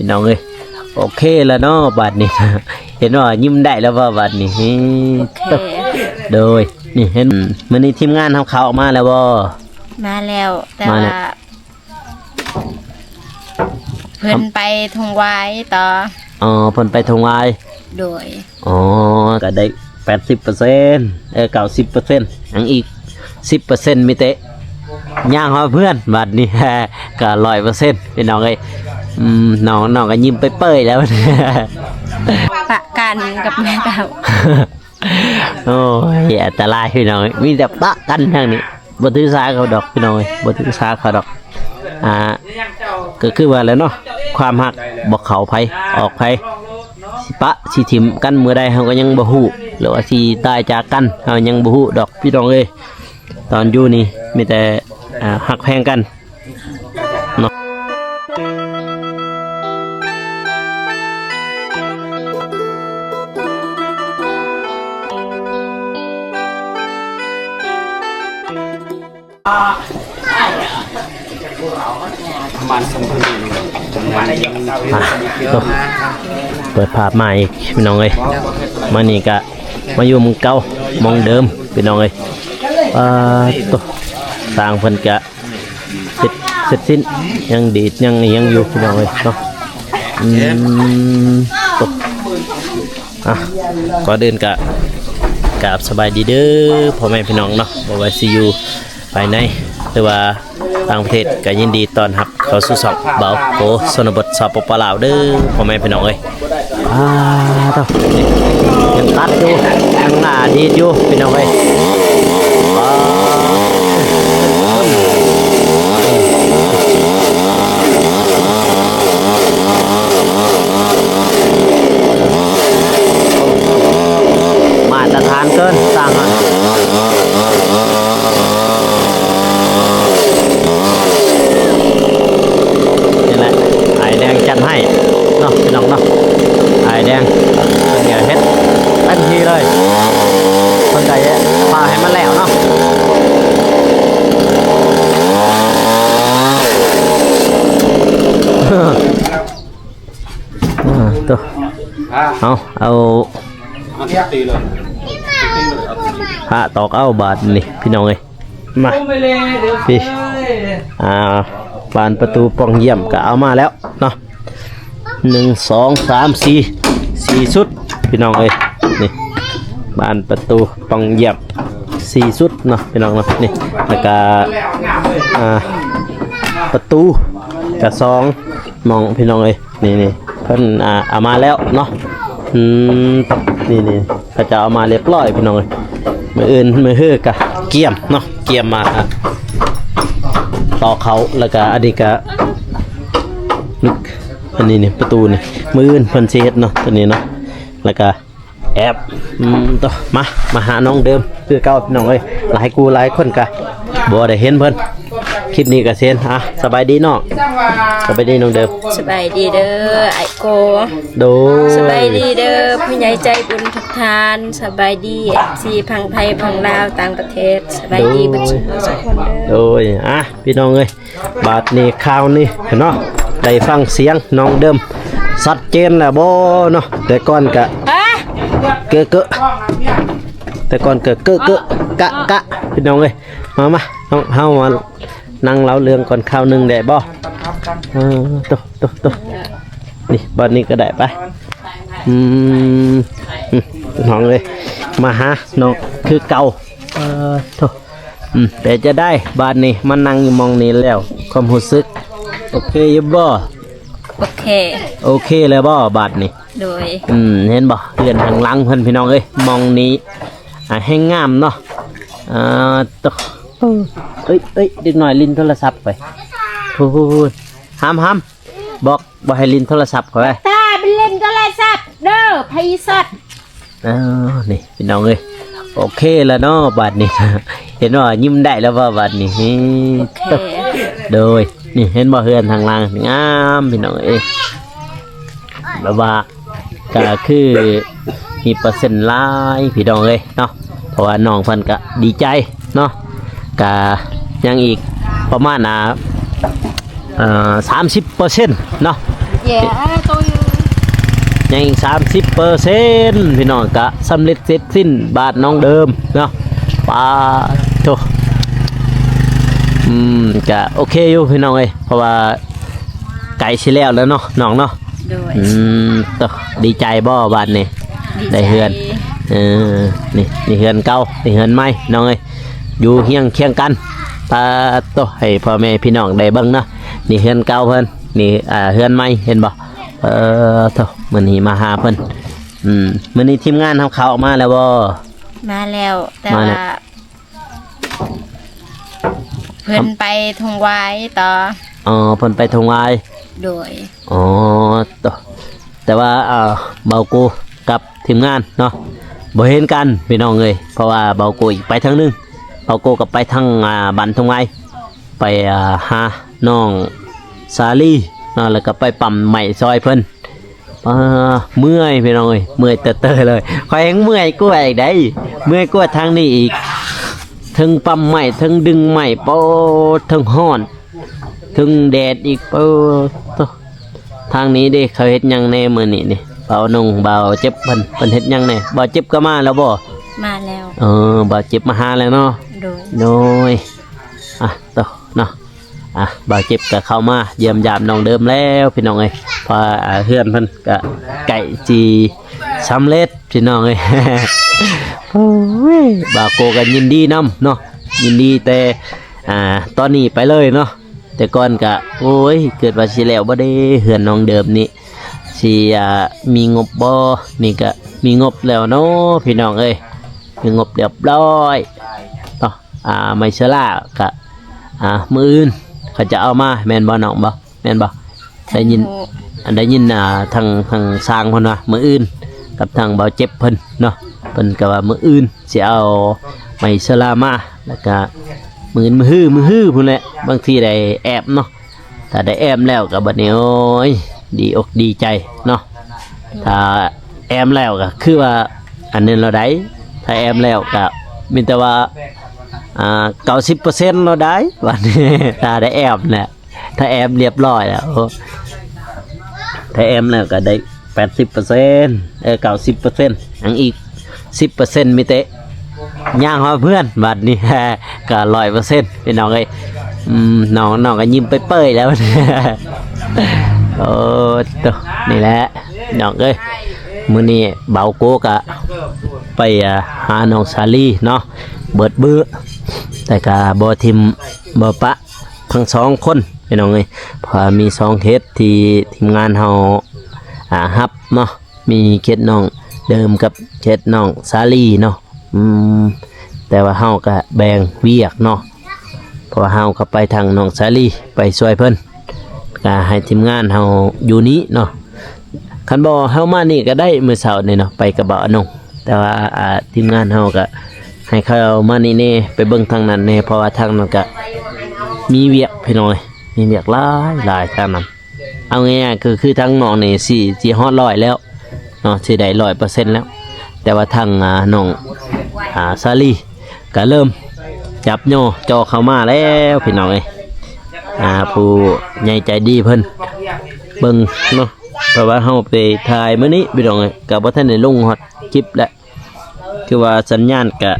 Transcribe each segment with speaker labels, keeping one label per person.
Speaker 1: พี่น้องเอ้ยโอเคแล้วเนาะบัดนี้ เห็นว่ายิ้มได้แล้วว่าบัดนี้โดยนี่เห็นมื้อนี้ทีมงานทำข่าวออกมาแล้วบ่
Speaker 2: มาแล้วแต่ว่าเพิ่นไปทงไว้ต่อ
Speaker 1: เพิ่นไปทงไว้
Speaker 2: โดย
Speaker 1: ก็ได้ 80% 90%ยังอีก 10% มีแต่ย่างหาเพื่อนบัดนี้ ก็ 100% พี่น้องเอ้ยน้องก็ยิ้มเป้ยๆแล้ว
Speaker 2: ปะกันกับแม่เต่า
Speaker 1: โอ้ยอันตรายพี่น้องมีแต่ปะกันทางนี้บ่ถือสาเขาดอกพี่น้องบ่ถือสาเขาดอกก็คือว่าแล้วเนาะความฮักบ่เข้าไผออกไผสิปะสิถิ่มกันมื้อใดเฮาก็ยังบ่ฮู้หรือว่าสิตายจากกันเฮายังบ่ฮู้ดอกพี่น้องเอ้ยตอนอยู่นี่มีแต่ฮักแพงกันเนาะเปิดภาพมาอีกพี่น้องเอ้ยมานี่กะมาอยู่มุงเก่ามองเดิมพี่น้องเอ้ยตัวสร้างเพิ่นกะเสร็จสิ้นยังดีดยังอยู่พี่น้องเอ้ยเนาะตัวก่อนอื่นกะกราบสบายดีเด้อพ่อแม่พี่น้องเนาะบ่ว่าสิอยู่ภายในหรือว่าต่างประเทศก็ยินดีต้อนรับเข้าสู่ช่องเบาโกชนบทสปปลาวเด้อพ่อแม่พี่น้องเอ้ยต่อยังตัดอยู่ยังหน้าดีอยู่พี่น้องเอ้ยมาตรฐานเกินต่างกันนี่แหละไอแดงจัดให้เนาะพี่น้องเนาะไอแดงเดี๋ยวเฮ็ดทันทีเลยคนใจพาให้มันแล้วเนาะตัวเอาพระตอกเอาบาทนี่พี่น้องเอ้ยมาพี่บานประตูปองเยี่ยมก็เอามาแล้วเนาะ1 2 3 4ชุดพี่น้องเอ้ยนี่บานประตูปองเยี่ยม4ชุดเนาะพี่น้องเนาะนี่แล้วก็ประตูกระ2มองพี่น้องเอ้ยนี่เพิ่นเอามาแล้วเนาะนี่เขาจะเอามาเรียบร้อยพี่น้องเอ้ยมืออื่นมือฮื้อกะเกี่ยมเนาะเกี่ยมมาต่อเขาแล้วก็อันนี้ก็นึกอันนี้เนี่ยประตูนี่มืออื่นเพิ่นเฮ็ดเนาะตัวนี้เนาะแล้วก็แอบต่อมาหาน้องเดิมคือเก่าพี่น้องเอ้ยหลายคนกะบ่ได้เห็นเพิ่นคลิปนี้ก็เซ็นสบายดีเนาะสบายดีน้องเดิม
Speaker 2: สบายดีเด้อไอโกสบายดีเด้อผู้ใหญ่ใจบุญทุกท่านสบายดีFCพังไทยพังลาวต่างประเทศสบายดีเบิดทุกคนเด้อ
Speaker 1: โดยพี่น้องเอ้ยบาดนี้ข่าวนี้เนาะได้ฟังเสียงน้องเดิมชัดเจนแล้วบ่เนาะแต่ก่อนก็เกะแต่ก่อนเกะกะพี่น้องเอ้ยมาน้องเฮามานั่งเล่าเรื่องก่อนข้าวนึงได้บ่ตุ๊นี่บัดนี้ก็ได้ไปน้องเลยมาหาน้องคือเก่าแต่จะได้บาดนี้มันนั่งอยู่มองนี้แล้วความรู้สึกโอเคอยู่บ่โอเคแล้วบ่บาดนี้
Speaker 2: โดย
Speaker 1: เห็นบ่เรือนทางหลังเพิ่นพี่น้องเอ้ยมองนี้ให้งามเนาะเอ้ยเด็กหน่อยลิ้นโทรศัพท์ไปพูดห้ามบอกให้ลิ้นโทรศัพท์เขาไป
Speaker 2: ตาเป็นลิ้นโทรศัพท์เด้อไพศาล
Speaker 1: นี่พี่น้องเอ้ยโอเคแล้วเนาะบาดนี้ เห็นว่ายิ้มได้แล้วว่าบาดนี้โดยนี่เห็นบ่เฮือนทางล่างงามพี่น้องเอ้ยแบบว่าก็คือมีเปอร์เซ็นต์หลายพี่น้องเอ้ยเนาะเพราะว่าน้องเพิ่นก็ดีใจเนาะก็ยังอีกประมาณ30%เนาะ
Speaker 2: dạ tôi
Speaker 1: ยังอีก30%พี่น้องกะสำเร็จเสร็จสิ้นบาทน้องเดิมเนาะปาโถกะโอเคอยู่พี่น้องเอ้ยเพราะว่าไก่สิแล้วเนาะน้องเนาะ
Speaker 2: ด้วย
Speaker 1: ตดีใจบ่บาทนี่ได้เฮือนนี่เฮือนเก่านี่เฮือนใหม่น้องเอ้ยอยู่เฮียงเคียงกันปาโตให้พ่อแม่พี่น้องได้เบิ่งเนาะนี่เฮือนเก่าเพิ่นนี่เฮือนใหม่เห็นบ่โตมื้อนี้มาหาเพิ่นมื้อนี้ทีมงานทำข่าวออกมาแล้วบ่
Speaker 2: มาแล้วแต่
Speaker 1: มาแล้
Speaker 2: ว่าว เพิ่นไปทงไว้ต่อ
Speaker 1: เพิ่นไปทงวาย
Speaker 2: โดย
Speaker 1: โตแต่ว่าเบากูกับทีมงานเนาะบ่เห็นกันพี่น้องเอ้ยเพราะว่าเบากูอีกไปทางนึงเบากูก็ไปทางบ้านทงวายไปหาน้องสาลีเนาะแล้วก็ไปปั๊มใหม่ซอยเพิ่นเมื่อยพี่น้องเอ้ยเมื่อยเตอเลยข่อยยังเมื่อยกว่าอีกได้เมื่อยกว่าทางนี้อีกทั้งปั๊มใหม่ทั้งดึงใหม่โปทั้งฮ้อนทั้งแดดอีกโปทางนี้เด้เขาเฮ็ดหยังแน่มื้อนี้นี่เบานงเบาเจ็บเพิ่นเฮ็ดหยังแน่บ่เจ็บก็มาแล้วบ่
Speaker 2: มาแล้ว
Speaker 1: บ่เจ็บมาหาแล้วเนาะ
Speaker 2: โดย
Speaker 1: โดยต่อเนาะบ่าวเจ็บก็เข้ามาเยี่ยมยามน้องเดิมแล้วพี่น้องเอ้ยพอเฮือนเพิ่นก็ไก่จีสำเร็จพี่น้องเอ้ย โอ้ยบ่าวโกก็ยินดีนํเนาะยินดีแต่ตอนนี้ไปเลยเนาะแต่ก่อนก็โอ้ยเกิดว่าสิแล้วบ่ได้เฮือนน้องเดิมนี่สิมีงบบ่นี่ก็มีงบแล้วเนาะพี่น้องเอ้ยมีงบเรียบร้อยเนาะไมเชล่าก็มื้ออื่นเขาจะเอามาแม่นบ่น้องบ่แม่นบ่ได้ยินทางสร้างเพิ่นว่ามื้ออื่นกับทางเบาเจ็บเพิ่นเนาะเพิ่นก็ว่ามื้ออื่นสิเอาไมเชล่ามาแล้วก็มื้อฮื้อพุ่นแหละบางทีได้แอบเนาะถ้าได้แอบแล้วก็บัดนี้โอ้ยดีอกดีใจเนาะถ้าแอมแล้วก็คือว่าอันนึงเราได้ถ้าแอมแล้วก็มีแต่ว่า90% เราได้วันนี้ถ้าได้แอมเนี่ยถ้าแอมเรียบร้อยแล้วถ้าแอมแล้วก็ได้ 80% 90%อังอีก 10% มีแต่ย่างหาเพื่อนบัดนี้ ก็ 100% พี่น้องเอ้ยน้องก็ยิ้มเปื่อยๆแล้ว โอ้ตัวนี่แหละน้องเอ้ยมื้อนี้เบาโกกะไปหาน้องสาลีเนาะเบิดเบื้อแต่ก็บ่ทิมบ่ปะทั้งสองคนพี่น้องเอ้ยเพราะมี2เคสที่ทีมงานเฮาฮับเนาะมีเคสน้องเดิมกับเคสน้องสาลีเนาะแต่ว่าเฮาก็แบ่งเวียกเนาะเพราะเฮาก็ไปทางน้องสาลีไปช่วยเพิ่นก็ให้ทีมงานเฮาอยู่นี้เนาะคันบ่เฮามานี่ก็ได้มื้อเช้านี่เนาะไปกับบ่อนงแต่ว่าทีมงานเฮาก็ให้เขามานี่แน่ไปเบิ่งทางนั้นแน่เพราะว่าทางนั้นก็มีเวียกพี่น้อยมีเวียกหลายทางนั้นเอาง่ายๆคือทางน้องนี่สิฮอด100แล้วเนาะสิได้ 100% แล้วแต่ว่าทางน้องซาลีก็เริ่มจับโยจอเข้ามาแล้วพี่น้องเอ้ยผู้ใหญ่ใจดีเพิ่นเบิ่งเนาะเพราะว่าเฮาไปถ่ายมื้อนี้พี่น้องเอ้ยก็บ่ทันได้ลงฮอดคลิปแหละคือว่าสัญญาณก็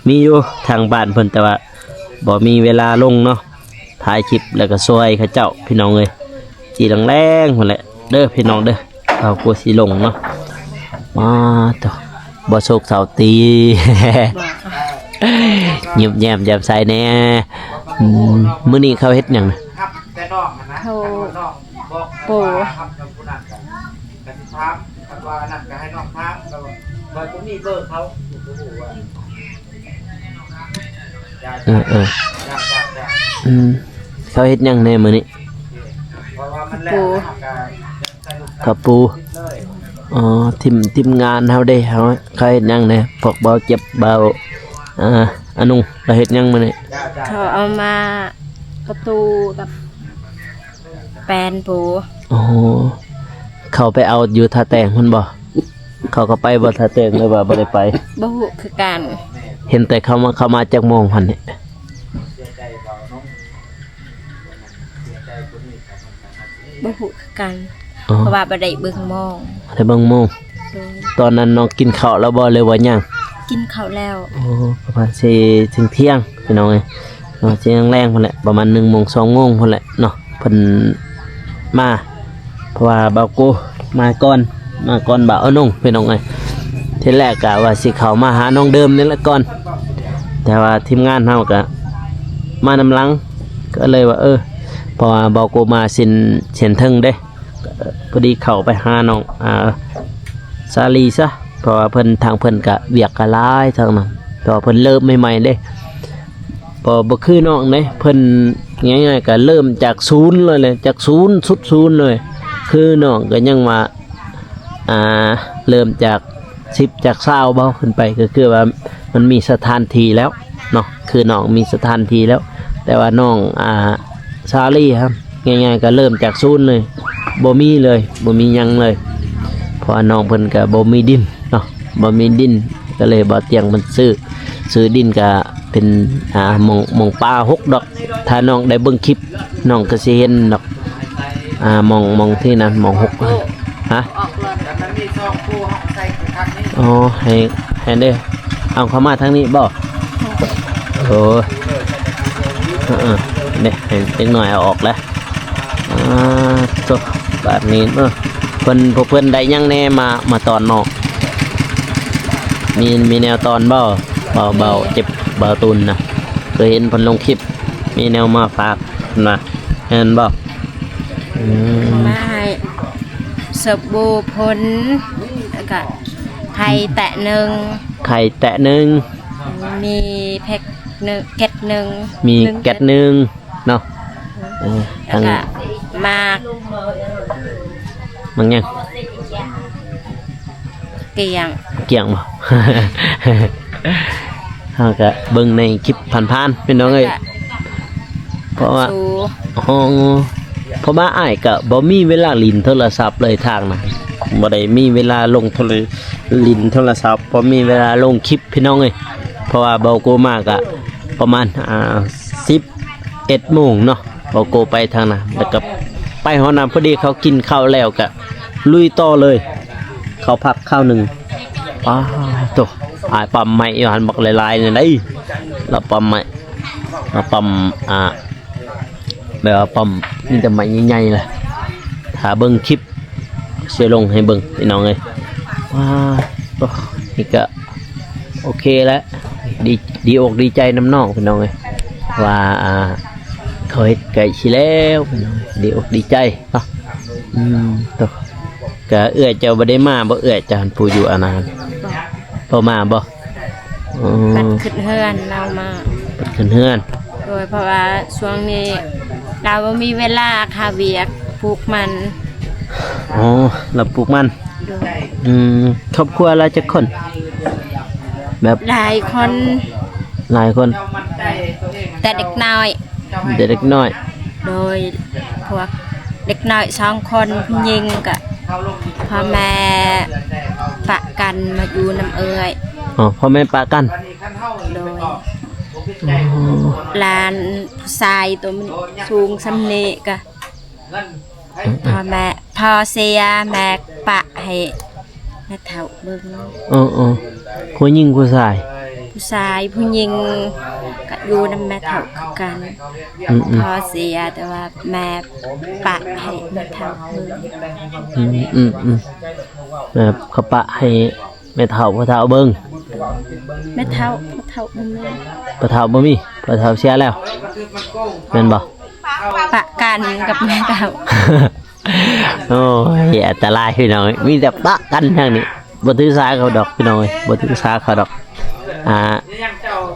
Speaker 1: มีอยู่ทางบ้านเพิ่นแต่ว่าบ่มีเวลาลงเนาะถ่ายคลิปแล้วก็ช่วยเขาเจ้าพี่น้องเอ้ยจีแรงๆพุ่นแหละเด้อพี่น้องเด้อเอากูสิลงเนาะมาต่อบ่โศกเสาตี เงียบแย้มแจ่มใสแน่มื้อนี้เขาเฮ็ดหยังน่ะ
Speaker 2: เขาปู
Speaker 1: เขาเฮ็ดหยังแน่มื้อนี้
Speaker 2: ปู
Speaker 1: กับปูทีมงานเฮาเด้เฮาเขาเฮ็ดหยังแน่พวกเบาเจ็บเบาอันนุ่งเราเฮ็ดหยังมื้อนี้
Speaker 2: เขาเอามาประตูกับแปลนปู
Speaker 1: เขาไปเอาอยู่ท่าแตงเพิ่นบ่เขาก็ไปบ่ท่าแตงเลยว่าบ่ได้ไป
Speaker 2: บ่ฮู้คือกัน
Speaker 1: เห็นแต่เขามาจากโมงพันนี่
Speaker 2: บ่ฮู้คือ กัน
Speaker 1: อ๋อ
Speaker 2: เพราะว่าบ่ได้เบิ่งมอง
Speaker 1: ได้เบิ่งโมง
Speaker 2: โดย
Speaker 1: ตอนนั้นน้องกินข้าวแล้วบ่เลยว่ายัง
Speaker 2: กินข้าวแล้ว
Speaker 1: โอ้ประมาณสิถึงเที่ยงพี่น้องเอ้ยเนาะเที่ยงแรงพุ่นแหละประมาณ1 โมง 2 โมงพุ่นแหละเนาะเพิ่นมาเพราะว่าบ่าวกูมาก่อนบ่าวอนงพี่น้องเอ้ยทีแรกกะว่าสิเข้ามาหาน้องเดิมนี่แหละก่อนแต่ว่าทีมงานเฮาก็มานำหลังก็เลยว่าเพราะว่าบ่าวกูมาสินเสียนทึงเด้พอดีเข้าไปหาน้องซาลีซะเพราะว่าเพิ่นทางเพิ่นก็เวียกก็หลายทางนั้นแต่ว่าเพิ่นเริ่มใหม่ๆเด้บ่คือน้องเด้เพิ่นง่ายๆก็เริ่มจากศูนย์เลยจากศูนย์สุดศูนย์เลยคือน้องก็ยังว่าเริ่มจาก10จาก20เบาขึ้นไปก็คือว่ามันมีสถานที่แล้วเนาะคือน้องมีสถานที่แล้วแต่ว่าน้องซาลีครับง่ายๆก็เริ่มจากศูนย์เลยบ่มีเลยบ่มีหยังเลยเพราะว่าน้องเพิ่นก็บ่มีดินเนาะบ่มีดินก็เลยบ่เตียงมันซื้อดินก็เป็นหมองปลา6ดอกถ้าน้องได้เบิ่งคลิปน้องก็สิเห็นดอกหมองที่นั้นหมอง6ฮะอ๋อให้เด้อเอาเข้ามาทางนี้บ่โอ้เด้ให้เล็กน้อยเอาออกแล้วจบแบบนี้เพิ่นได้ยังแน่มาตอนนอกมีแนวตอนเบาเจ็บเบาตุนนะเคยเห็นเพิ่นลงคลิปมีแนวมาฝากนะเห็นบ่
Speaker 2: มาให้สบู่พ้นแล้วก็ไข่แตะหนึ่ง
Speaker 1: ไข่แตะหนึ่ง
Speaker 2: มีแพ็คหนึ่งแก๊สหนึ่ง
Speaker 1: มีแก๊สหนึ่งเนาะ
Speaker 2: แล้วก็มาก
Speaker 1: มันยัง
Speaker 2: เกี่ยง
Speaker 1: บ่ เฮาก็เบิ่งในคลิปผ่านๆพี่น้องเอ้ยเพราะว่าเพราะว่าอ้ายก็บ่มีเวลาลิ้นโทรศัพท์เลยทางนั้นบ่ได้มีเวลาลงลิ้นโทรศัพท์บ่มีเวลาลงคลิปพี่น้องเอ้ยเพราะว่าเบาโกมากะประมาณ11 โมงเนาะเบาโกไปทางนั้นแล้วก็ไปหอน้ำพอดีเขากินข้าวแล้วก็ลุยต่อเลยเขาพักข้าวหนึ่งโตปั๊มใหม่อยู่หันบักหลายๆนี่ได้เราปั๊มใหม่เราปั๊มแบบว่าปั๊มนี่แต่ใหม่ใหญ่ๆเลยถ้าเบิ่งคลิปเสียลงให้เบิ่งพี่น้องเลยนี่ก็โอเคแล้วดีอกดีใจน้ำน้องพี่น้องเลยว่าเขาเฮ็ดไก่ชิแล้วพี่น้องดีอกดีใจเนาะตัวก็เอื้อเจ้าบ่ได้มาบ่เอื้อจานผู้อยู่อานานบ่มาบ่
Speaker 2: ปัดขึ้นเฮือนเรามา
Speaker 1: ปัดขึ้นเฮือน
Speaker 2: โดยเพราะว่าช่วงนี้เราบ่มีเวลาค่ะเวียกปลูกมัน
Speaker 1: เราปลูกมันครอบครัวเราจะคนแบบ
Speaker 2: หลายคน แต่เด็กน้อยโดยพวกเด็กน้อย2 คนผู้หญิงกับพ่อแม่ปะกันมาอยู่น้ำเอื้อย
Speaker 1: พ่อแม่ปะกัน
Speaker 2: โดยหลานผู้ชายตัวมันสูงสำเนกะพ่อเสียแม่ปะให้แม่เฒ่าเบิ่ง
Speaker 1: ผู้หญิงผู้ชาย
Speaker 2: ผู้หญิงก็อยู่นำแม่เฒ่ากันพ่อเสียแต่ว่าแม่ปะให้แม่เฒ่าเบิ่ง
Speaker 1: แบบเขาปะให้แม่เฒ่าพ่อเฒ่าเบิ่ง
Speaker 2: แม่เฒ่าบ่มี
Speaker 1: พ่อเฒ่าบ่มีพ่อเฒ่าเสียแล้วแม่นบ่
Speaker 2: ปะกันกับแม่เฒ่า
Speaker 1: โอ้ยอันตรายพี่น้องมีแต่ปะกันทางนี้บ่ถือสาเขาดอกพี่น้องบ่ถือสาเขาดอก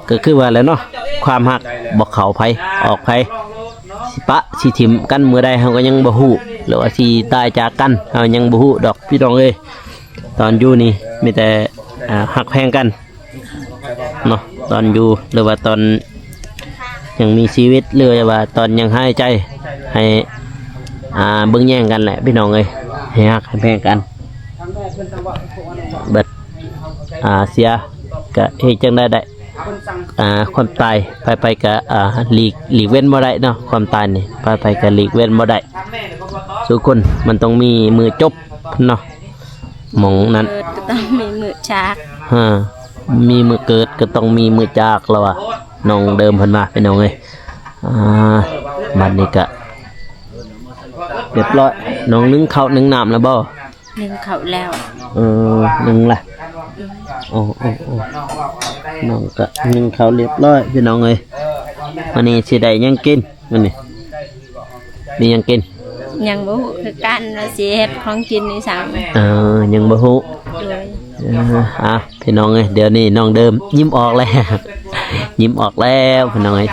Speaker 1: ก็คือว่าแล้วเนาะความฮักบ่เข้าไผออกไผสิปะสิถิ่มกันมื้อใดเฮาก็ยังบ่ฮู้หรือว่าสิตายจากกันเฮายังบ่ฮู้ดอกพี่น้องเอ้ยตอนอยู่นี่มีแต่ฮักแพงกันเนาะตอนอยู่หรือว่าตอนยังมีชีวิตหรือว่าตอนยังหายใจให้เบิ่งแย่งกันแหละพี่น้องเอ้ยให้ฮักให้แพงกันเบิดเสียก็เฮ็ดจังได้ความตายไปก็หลีกเว้นบ่ได้เนาะความตายนี่ไปก็หลีกเว้นบ่ได้ ทุกคนมันต้องมีมือจบเนาะหมองนั้น
Speaker 2: เกิดก็ต้องมีมือจาก
Speaker 1: มีมือเกิดก็ต้องมีมือจากแล้วอ่ะน้องเดิมเพิ่นมาเป็นน้องเอ้ยบัดนี้ก็เรียบร้อยน้องนึ่งข้าวนึ่งน้ำแล้วบ่
Speaker 2: หนึ่งเขาแล้ว
Speaker 1: นึ่งล่ะโอ้น้องก็นึ่งข้าวเรียบร้อยพี่น้องเอ้ยวันนี้สิได้หยังกินวันนี้มีหยังกิน
Speaker 2: ยังบ่ฮู้คือกันว่าสิเฮ็ดของกินนี่สั่ง
Speaker 1: ยังบ่ฮู้
Speaker 2: โดย
Speaker 1: พี่น้องเอ้ยเดี๋ยวนี้น้องเดิมยิ้มออกแล้ว ยิ้มออกแล้วพี่น้องเอ้ย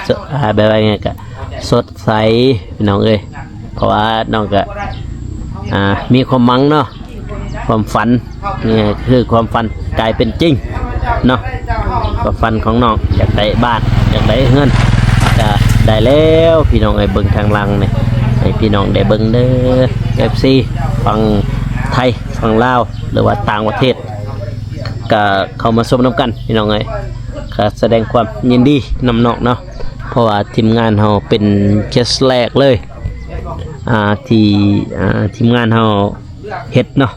Speaker 1: แบบว่าไงก็สดใสพี่น้องเอ้ยเพราะว่าน้องก็มีความมังเนาะความฝันนี่คือความฝันกลายเป็นจริงเนาะความฝันของน้องอยากได้บ้านอยากได้เฮือนก็ได้แล้วพี่น้องเอ้ยเบิ่งทางหลังนี่ให้พี่น้องได้เบิ่งเด้อ FC ฝั่งไทยฝั่งลาวหรือว่าต่างประเทศก็เข้ามาชมน้ำกันพี่น้องเอ้ยก็แสดงความยินดีนำนอกเนาะเพราะว่าทีมงานเราเป็นเคสแรกเลยที่ทีมงานเราเฮ็ดเนาะ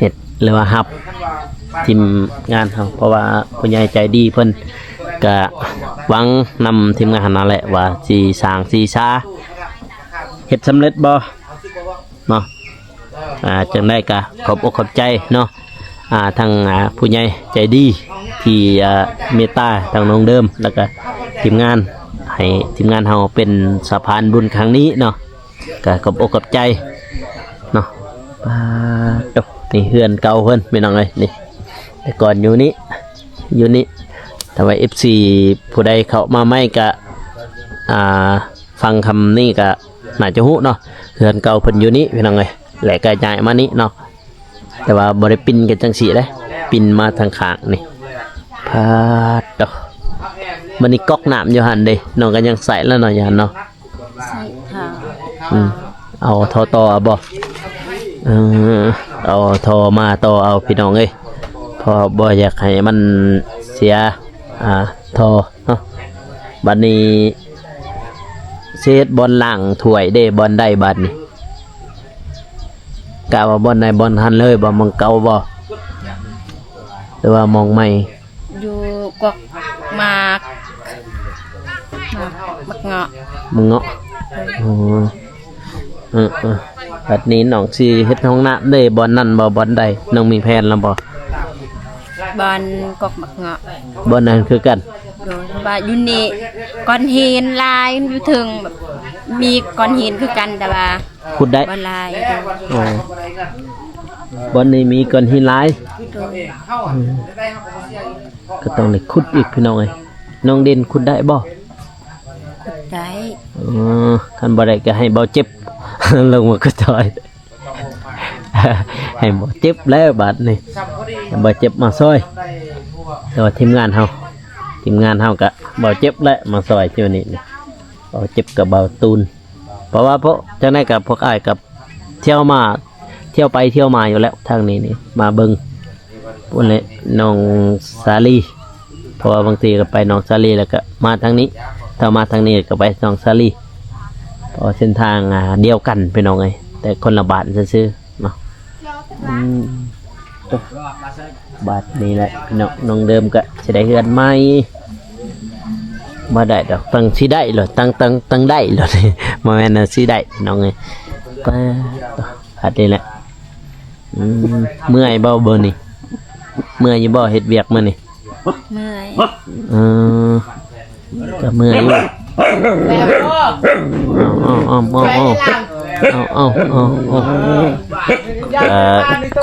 Speaker 1: เฮ็ดหรือว่าฮับทีมงานเราเพราะว่าผู้ใหญ่ใจดีเพิ่นก็หวังนำทีมงานนั่นแหละว่าสิสร้างสิช้าเฮ็ดสำเร็จบ่เนาะจังได้ก็ขอบอกขอบใจเนาะทางผู้ใหญ่ใจดีที่เมตตาทางน้องเดิมแล้วก็ทีมงานให้ทีมงานเราเป็นสะพานบุญครั้งนี้เนาะก็ขอบอกขอบใจเนาะนี่เฮือนเก่าเพิ่นไม่น้องเลยนี่แต่ก่อนอยู่นี่แต่ว่า FC ผู้ใดเข้ามาไม่ก็ฟังคำนี้ก็น่าจะฮู้เนาะเฮือนเก่าเพิ่นอยู่นี่พี่น้องเลยแหละก็ย้ายมานี่เนาะแต่ว่าบริปินกันจังสีเลยปินมาทางข้างนี่พาดดอกมันนี่ก๊อกน้ำอยู่หันเด้น้องก็ยังใส่แล้วเนาะอยู่หันเนาะ
Speaker 2: ใส่ค่ะ
Speaker 1: เอาท่อต่อบ่เอาท่อมาต่อเอาพี่น้องเอ้ยพอบ่อยากให้มันเสียท่อเนาะบัดนี้เศษบอลล่างถ้วยเด้บอลได้บัดนี้กะว่าบอลในบอลหันเลยบ่มองเก่าบ่หรือว่ามองใหม่
Speaker 2: อยู่กวักหมากเงาะ
Speaker 1: มึงเงาะบัดนี้น้องสิเฮ็ดห้องน้ำได้บอลนั่นบ่บอลใดน้องมีแผนแล้วบ่
Speaker 2: บอนกวักหมากเงาะ
Speaker 1: บอลนั้นคือกัน
Speaker 2: โดยว่าอยู่นี่ก้อนหินลายอยู่ถึงแบบมีก้อนหินคือกันแต่ว่า
Speaker 1: ขุดได้
Speaker 2: บ่ลาย
Speaker 1: บอลนี้มีก้อนหินหลาย
Speaker 2: โดย
Speaker 1: ก็ต้องได้ขุดอีกพี่น้องเอ้ยน้องเด่นขุดได้บ่
Speaker 2: ได้
Speaker 1: คันบ่ได้ก็ให้เบาเจ็บ ลงมาก็ถอย ให้บ่เจ็บแล้วบาดนี้บ่เจ็บมาซอยแต่ว่าทีมงานเฮาก็บ่เจ็บและมาซอยเจ้านี่บ่เจ็บกับเบาตูนเพราะว่าพวกจังได๋กับพวกอ้ายกับเที่ยวไปเที่ยวมาอยู่แล้วทางนี้นี่มาเบิ่งพุ่นแหละน้องสาลีเพราะว่าบางทีก็ไปน้องสาลีแล้วก็มาทางนี้ถ้ามาทางนี้ก็ไปน้องสาลีเพราะเส้นทางเดียวกันพี่น้องเอ้ยแต่คนละบาทซื่อๆเนาะบาทนี้แหละพี่น้องเดิมก็สิได้เฮือนใหม่บ่ได้ดอกตั้งสิได้เหรอตั้งได้เหรอ บ่แม่นสิได้น้องเอ้ยก็บาทนี้แหละเมื่อยบ่เบอร์นี่เมื่อยอยู่บ่เฮ็ดเวียกมื้อนี่
Speaker 2: เมื่อย
Speaker 1: ก็เมื่อยอยู่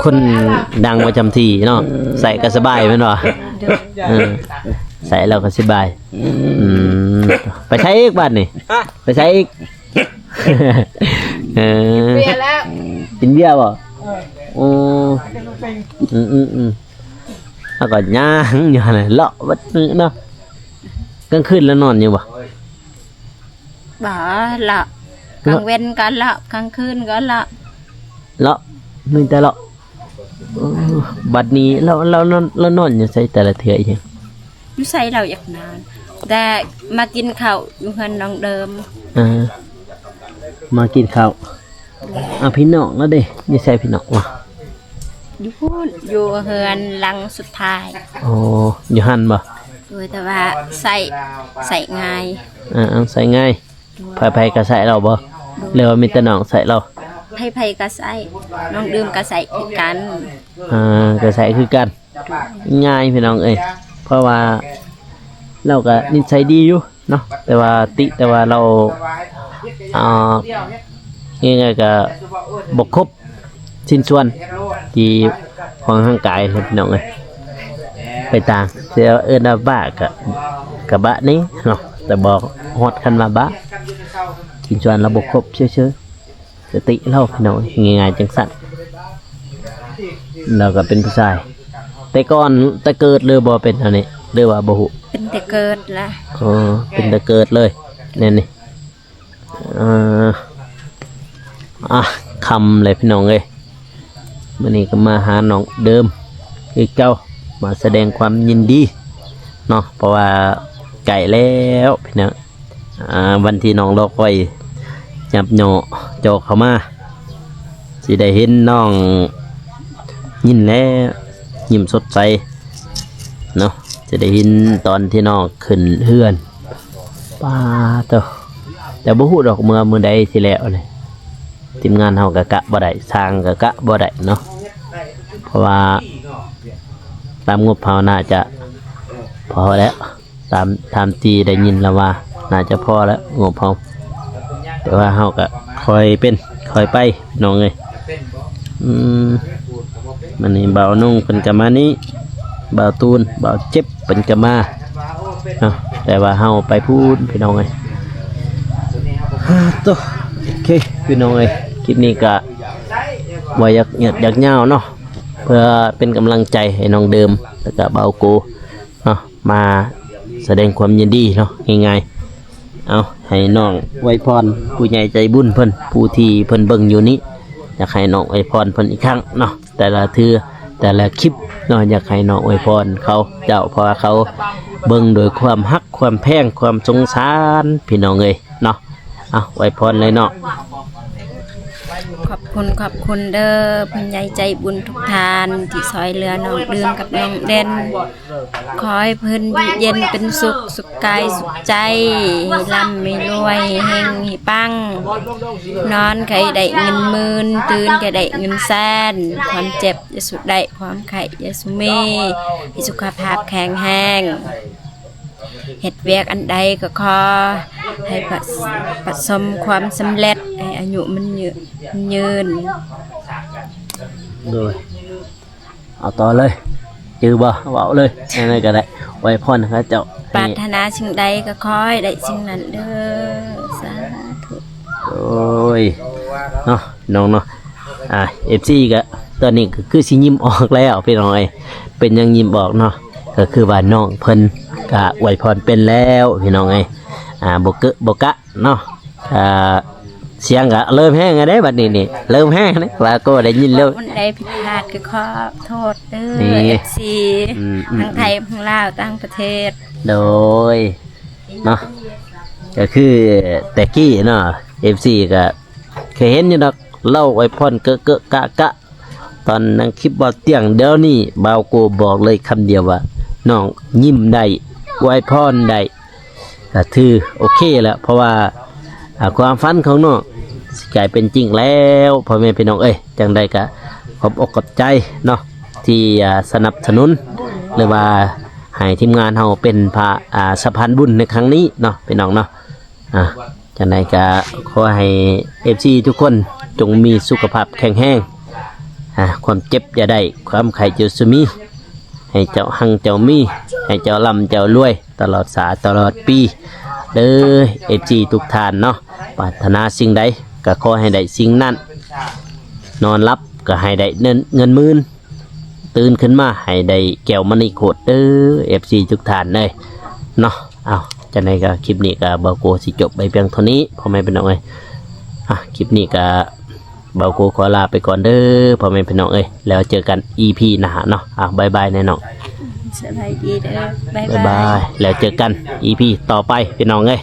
Speaker 1: คนดังประจำที่เนาะใส่ก็สบายแม่นบ่ใส่แล้วก็สบายไปใช้อีกบัดนี่ไปใช้อีกเบียร์แล้วกินเบียร์บ่แล้วก็ย่างอยู่หั่นน่ะเลาะวัดเนาะกลางคืนแล้วนอนอยู่บ่
Speaker 2: บ่ละกลางเว้นก็ละกลางคืนก็ละ
Speaker 1: เลาะมีแต่เลาะบัดนี้เรานอนอยู่ใส่แต่ละเทื่ออีหยัง
Speaker 2: อยู่ใส่เราอยากนานแต่มากินข้าวอยู่เฮือนน้องเดิม
Speaker 1: มากินข้าว พี่น้องแล้วเด้นี่ใช่พี่น้องวะ
Speaker 2: อยู่พูดอยู่เฮือนหลังสุดท้าย
Speaker 1: อ๋ออยู่หันบ่
Speaker 2: โดยแต่ว่าใส่ง่าย
Speaker 1: ใส่ง่ายไผก็ใส่เราบ่เรียกว่ามีแต่น้องใส่เรา
Speaker 2: ไผก็ใส่น้องดื่มก็ใส่คือกัน
Speaker 1: ก็ใส่คือกันง่ายพี่น้องเอ้ยเพราะว่าเราก็นิสัยดีอยู่เนาะแต่ว่าเราง่ายๆก็บกครบชิ้นส่วนที่ของร่างกายเลยพี่น้องเอ้ยไปต่างเสียว่าบ้ากะบะนี้เนาะแต่บอกฮอดคันว่าบะชิ้นส่วนเราบกครบเชื่อสติเราพี่น้องง่ายๆจังสั่นเราก็เป็นผู้ชายแต่ก่อนแต่เกิดเลยบ่เป็นอันนี้เรียกว่าบ่ฮู้
Speaker 2: เป็นแต่เกิดละ
Speaker 1: เป็นแต่เกิดเลยนี่คำเลยพี่น้องเอ้ยวันนี้ก็มาหาน้องเดิมคือเจ้ามาแสดงความยินดีเนาะเพราะว่าไก่แล้วพี่น้องวันที่น้องรอคอยจับโจกเข้ามาสิได้เห็นน้องยินแล้วยิ้มสดใสเนาะจะได้เห็นตอนที่น้องขึ้นเฮือนป้าเต้าแต่บ่ฮู้ดอกมือใดสิแล้วเลยทีมงานเฮากะบ่ได้สร้างกะบ่ได้เนาะเพราะว่าตามงบเฮาน่าจะพอแล้วตามที่ได้ยินแล้วว่าน่าจะพอแล้วงบเฮาแต่ว่าเฮาก็คอยเป็นคอยไปน้องเอ้ยมันนี่เบานุ่งเป็นกะมานี้เบาตูนเบาเจ็บเป็นกะมาเนาะแต่ว่าเฮาไปพูดพี่น้องเอ้ยโอเคพี่น้องเอ้ยคลิปนี้ก็ว่าอยากยาวเนาะเพื่อเป็นกำลังใจให้น้องเดิมแล้วก็เบาโกเนาะมาแสดงความยินดีเนาะง่ายๆเอาให้น้องไว้พรผู้ใหญ่ใจบุญเพิ่นผู้ที่เพิ่นเบิ่งอยู่นี้อยากให้น้องไว้พรเพิ่นอีกครั้งเนาะแต่ละคลิปเนาะอยากให้น้องไว้พรเขาเจ้าเพราะเขาเบิ่งโดยความฮักความแพงความสงสารพี่น้องเอ้ยเนาะเอาไว้พรเลยเนาะ
Speaker 2: ขอบคุณเด้อผู้ใหญ่ใจบุญทุกท่านที่ซอยเรือน้องเดือมกับน้องเด่นขอให้เพิ่นอยู่เย็นเป็นสุขกายสุขใจให้ร่ำให้รวยเฮงให้ปังนอนใครได้เงินหมื่นตื่นใครได้เงินแสนความเจ็บอย่าสุดได้ความไข้อย่าสุมีให้สุขภาพแข็งแรงเฮ็ดเวียกอันใดก็ขอให้ประสมความสำเร็จให้อายุมันยืน
Speaker 1: rồiเอาต่อเลยจือบ่เว้าเลยอะไรก็ได้ไว้พรนะครับเจ้า
Speaker 2: ปรารถนาสิ่งใดก็ขอให้ได้สิ่งนั้นเด้อสาธุ
Speaker 1: โอ้ยเนาะน้องเนาะFC ก็ตอนนี้ก็คือสิยิ้มออกแล้วพี่น้องเอ้ยเป็นยังยิ้มออกเนาะก็คือว่าน้องเพิ่นก็อวยพรเป็นแล้วพี่น้องเอ้ยบ่กะเนาะเสียงก็เริ่มแห้งแล้วได้บัดนี้นี่เริ่มแห้งนะว่าก็ได้ยินแล้ว
Speaker 2: มันใดผิดพลาดก็ขอโทษเด้อ FC ทั้งไทยทั้งลาวต่างประเทศ
Speaker 1: โดยเนาะก็คือแต่กี้เนาะ FC ก็เคยเห็นอยู่ดอกเล่าอวยพรเกะกะตอนนั่งคลิปบ่เตียงเดี๋ยวนี้บ่าวโกบอกเลยคำเดียวว่าน้องยิ้มได้อวยพรได้ก็ถือโอเคแล้วเพราะว่าความฝันของน้องสิกลายเป็นจริงแล้วพ่อแม่พี่น้องเอ้ยจังใดก็ขอบอกขอบใจเนาะที่สนับสนุนหรือว่าให้ทีมงานเฮาเป็นพระสะพานบุญในครั้งนี้เนาะพี่น้องเนาะจังใดก็ขอให้ FC ทุกคนจงมีสุขภาพแข็งแรงความเจ็บอย่าได้ความไข้จะสมีให้เจ้าหังเจ้ามีให้เจ้าร่ำเจ้ารวยตลอดตลอดปีเด้อ FG ทุกท่านเนาะปรารถนาสิ่งใดก็ขอให้ได้สิ่งนั้นนอนรับก็ให้ได้เงินหมื่นตื่นขึ้นมาให้ได้แก้วมณีโคตรเด้อ FC ทุกท่านเลยเนาะเอาจังไดก็คลิปนี้ก็บ่าวโกสิจบไปเพียงเท่านี้พ่อแม่พี่น้องเอ้ยคลิปนี้ก็บ่าวโกขอลาไปก่อนเด้อพ่อแม่พี่น้องเอ้ยแล้วเจอกัน EP หน้าเนาะบ๊ายบายแน่น้อง
Speaker 2: สบายดีเด้อบ๊าย
Speaker 1: บายแล้วเจอกัน EP ต่อไปพี่น้องเอ้ย